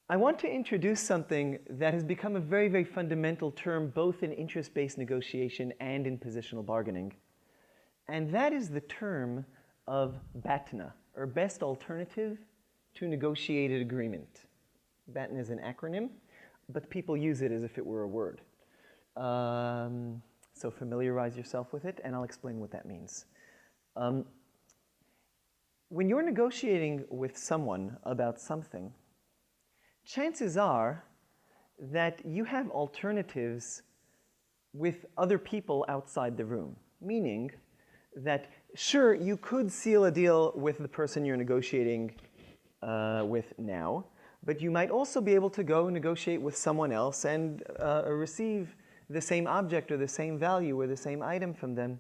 I want to introduce something that has become a very, very fundamental term both in interest-based negotiation and in positional bargaining. And that is the term of BATNA, or Best Alternative to Negotiated Agreement. BATNA is an acronym, but people use it as if it were a word. So familiarize yourself with it, and I'll explain what that means. When you're negotiating with someone about something, chances are that you have alternatives with other people outside the room, meaning that, sure, you could seal a deal with the person you're negotiating with now, but you might also be able to go negotiate with someone else and receive the same object or the same value or the same item from them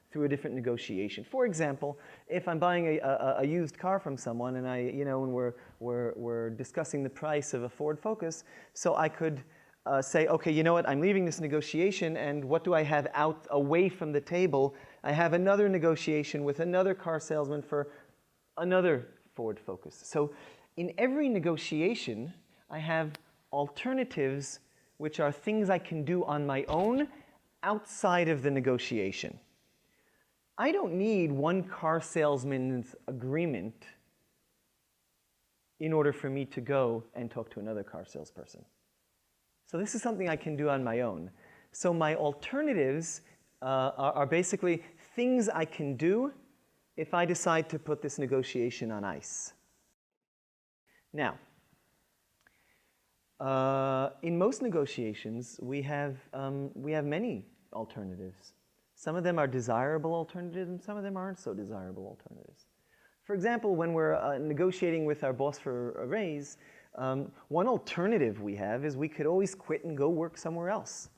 through a different negotiation. For example, if I'm buying a used car from someone and and we're discussing the price of a Ford Focus, so I could say, okay, you know what, I'm leaving this negotiation, and what do I have out away from the table? I have another negotiation with another car salesman for another Ford Focus. So in every negotiation, I have alternatives which are things I can do on my own outside of the negotiation. I don't need one car salesman's agreement in order for me to go and talk to another car salesperson. So this is something I can do on my own. So my alternatives are basically things I can do if I decide to put this negotiation on ice. Now, in most negotiations, we have many alternatives. Some of them are desirable alternatives, and some of them aren't so desirable alternatives. For example, when we're negotiating with our boss for a raise, one alternative we have is we could always quit and go work somewhere else.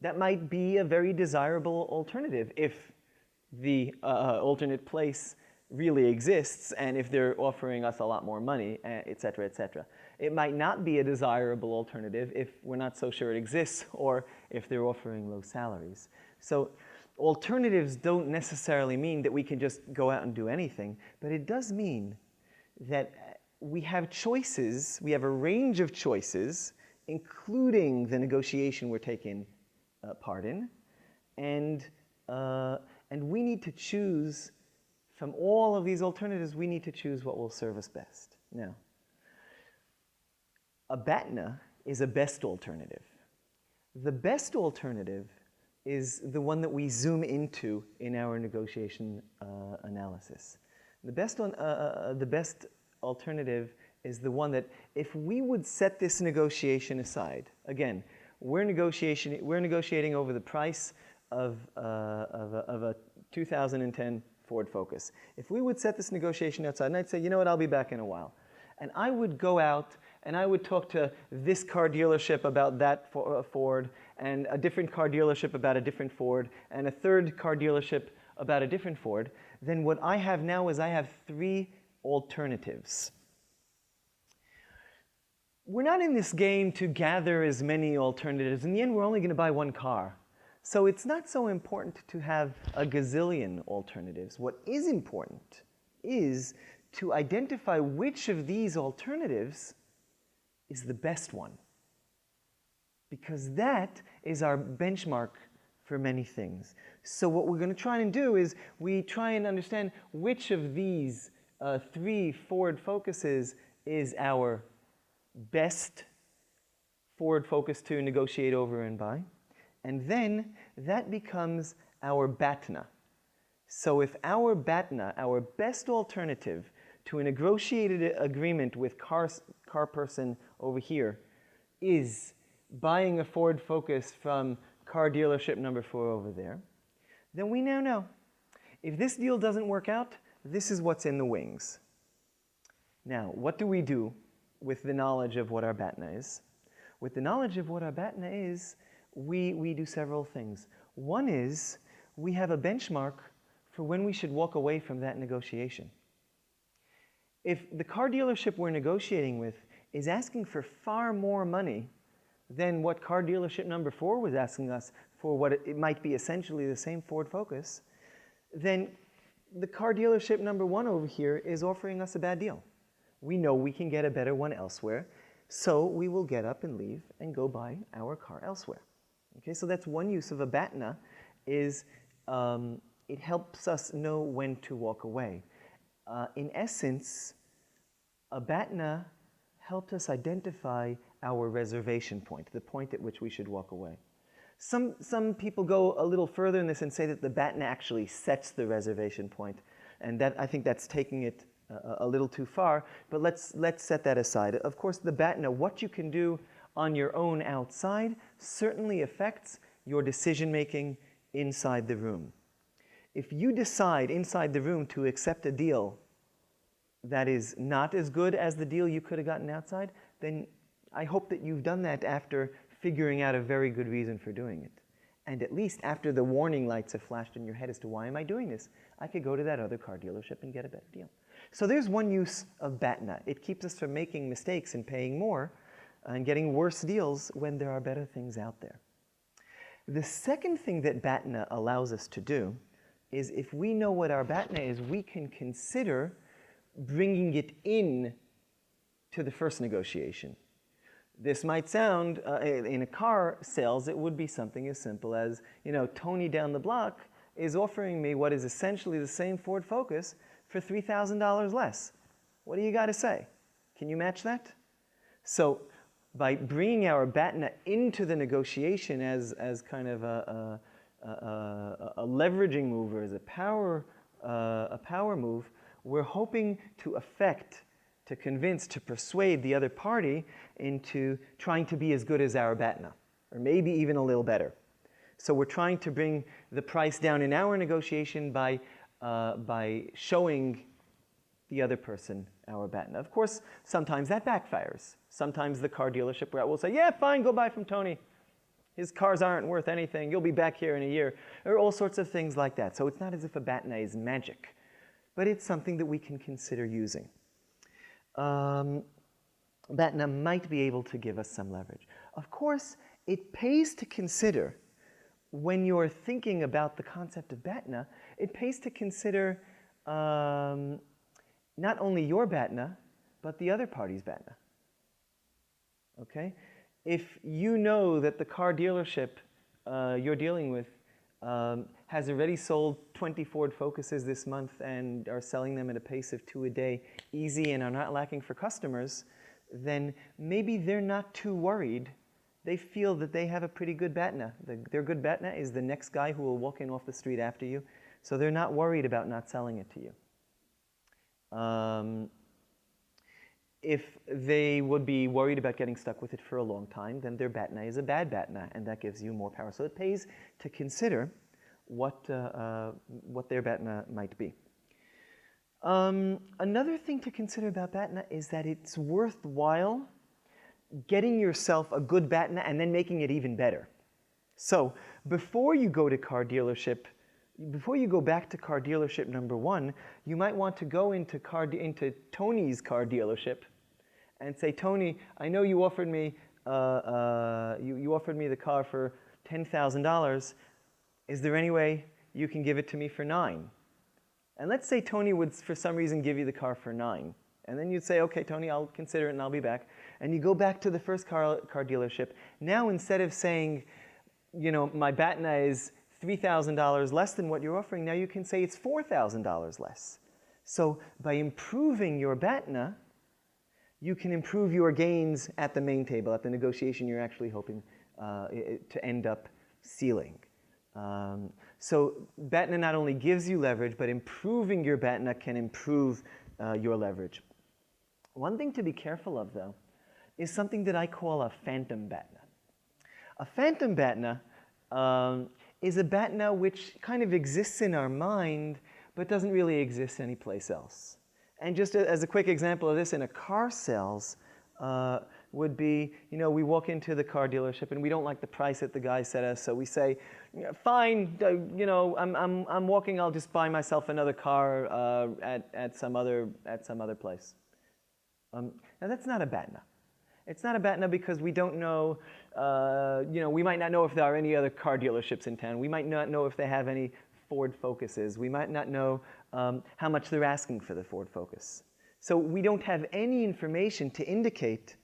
That might be a very desirable alternative if the alternate place really exists and if they're offering us a lot more money, et cetera, et cetera. It might not be a desirable alternative if we're not so sure it exists or if they're offering low salaries. So alternatives don't necessarily mean that we can just go out and do anything, but it does mean that we have choices, we have a range of choices, including the negotiation we're taking part in, and we need to choose from all of these alternatives, we need to choose what will serve us best. Now, a BATNA is a best alternative. The best alternative is the one that we zoom into in our negotiation analysis. The best alternative is the one that if we would set this negotiation aside, again, we're negotiating over the price of a 2010 Ford Focus. If we would set this negotiation outside, and I'd say, you know what, I'll be back in a while. And I would go out and I would talk to this car dealership about that Ford, and a different car dealership about a different Ford, and a third car dealership about a different Ford, then what I have now is I have three alternatives. We're not in this game to gather as many alternatives. In the end, we're only going to buy one car. So it's not so important to have a gazillion alternatives. What is important is to identify which of these alternatives is the best one. Because that is our benchmark for many things. So what we're going to try and do is we try and understand which of these three Ford Focuses is our best Ford Focus to negotiate over and buy. And then that becomes our BATNA. So if our BATNA, our best alternative to a negotiated agreement with car person over here, is buying a Ford Focus from car dealership number 4 over there, then we now know if this deal doesn't work out, this is what's in the wings. Now, what do we do with the knowledge of what our BATNA is? With the knowledge of what our BATNA is, we do several things. One is we have a benchmark for when we should walk away from that negotiation. If the car dealership we're negotiating with is asking for far more money than what car dealership number 4 was asking us for what it might be essentially the same Ford Focus, then the car dealership number 1 over here is offering us a bad deal. We know we can get a better one elsewhere, so we will get up and leave and go buy our car elsewhere. Okay, so that's one use of a BATNA, is it helps us know when to walk away. In essence, a BATNA helped us identify our reservation point, the point at which we should walk away. Some people go a little further in this and say that the BATNA actually sets the reservation point, and that, I think that's taking it a little too far, but let's set that aside. Of course, the BATNA, what you can do on your own outside, certainly affects your decision-making inside the room. If you decide inside the room to accept a deal that is not as good as the deal you could have gotten outside, then I hope that you've done that after figuring out a very good reason for doing it. And at least after the warning lights have flashed in your head as to why am I doing this? I could go to that other car dealership and get a better deal. So there's one use of BATNA. It keeps us from making mistakes and paying more and getting worse deals when there are better things out there. The second thing that BATNA allows us to do is, if we know what our BATNA is, we can consider bringing it in to the first negotiation. This might sound, in a car sales, it would be something as simple as, Tony down the block is offering me what is essentially the same Ford Focus for $3,000 less. What do you got to say? Can you match that? So by bringing our BATNA into the negotiation as kind of a leveraging move, or as a power move, we're hoping to convince, to persuade the other party into trying to be as good as our BATNA, or maybe even a little better. So we're trying to bring the price down in our negotiation by showing the other person our BATNA. Of course, sometimes that backfires. Sometimes the car dealership rep will say, yeah, fine, go buy from Tony. His cars aren't worth anything. You'll be back here in a year. Or all sorts of things like that. So it's not as if a BATNA is magic, but it's something that we can consider using. BATNA might be able to give us some leverage. Of course, it pays to consider, when you're thinking about the concept of BATNA, it pays to consider not only your BATNA, but the other party's BATNA. Okay? If you know that the car dealership you're dealing with has already sold 20 Ford Focuses this month and are selling them at a pace of 2 a day easy and are not lacking for customers, then maybe they're not too worried. They feel that they have a pretty good BATNA. Their good BATNA is the next guy who will walk in off the street after you, so they're not worried about not selling it to you. If they would be worried about getting stuck with it for a long time, then their BATNA is a bad BATNA, and that gives you more power. So it pays to consider what their BATNA might be. Another thing to consider about BATNA is that it's worthwhile getting yourself a good BATNA and then making it even better. So before you go to before you go back to car dealership number 1, you might want to go into Tony's car dealership and say, Tony, I know you offered me you offered me the car for $10,000. Is there any way you can give it to me for $9,000? And let's say Tony would, for some reason, give you the car for $9,000. And then you'd say, okay, Tony, I'll consider it and I'll be back. And you go back to the first car dealership. Now, instead of saying, my BATNA is $3,000 less than what you're offering, now you can say it's $4,000 less. So by improving your BATNA, you can improve your gains at the main table, at the negotiation you're actually hoping to end up sealing. So BATNA not only gives you leverage, but improving your BATNA can improve your leverage. One thing to be careful of, though, is something that I call a phantom BATNA. A phantom BATNA is a BATNA which kind of exists in our mind, but doesn't really exist anyplace else. And just as a quick example of this, in a car sales, would be, we walk into the car dealership and we don't like the price that the guy set us, so we say, fine, I'm walking, I'll just buy myself another car at some other place. Now that's not a BATNA. It's not a BATNA because we don't know, we might not know if there are any other car dealerships in town. We might not know if they have any Ford Focuses. We might not know how much they're asking for the Ford Focus. So we don't have any information to indicate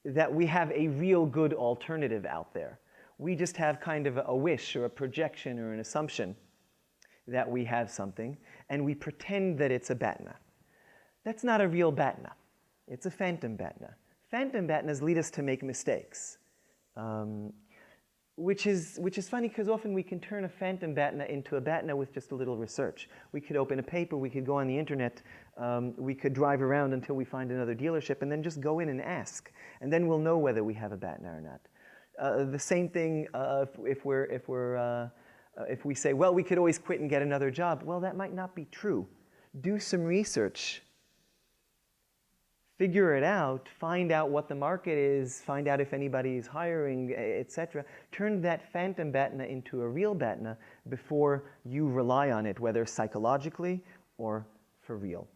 that we have a real good alternative out there. We just have kind of a wish or a projection or an assumption that we have something, and we pretend that it's a BATNA. That's not a real BATNA. It's a phantom BATNA. Phantom BATNAs lead us to make mistakes, which is funny because often we can turn a phantom BATNA into a BATNA with just a little research. We could open a paper, we could go on the internet, we could drive around until we find another dealership and then just go in and ask. And then we'll know whether we have a BATNA or not. The same thing if we say, well, we could always quit and get another job. Well, that might not be true. Do some research. Figure it out, find out what the market is, find out if anybody is hiring, etc. Turn that phantom BATNA into a real BATNA before you rely on it, whether psychologically or for real.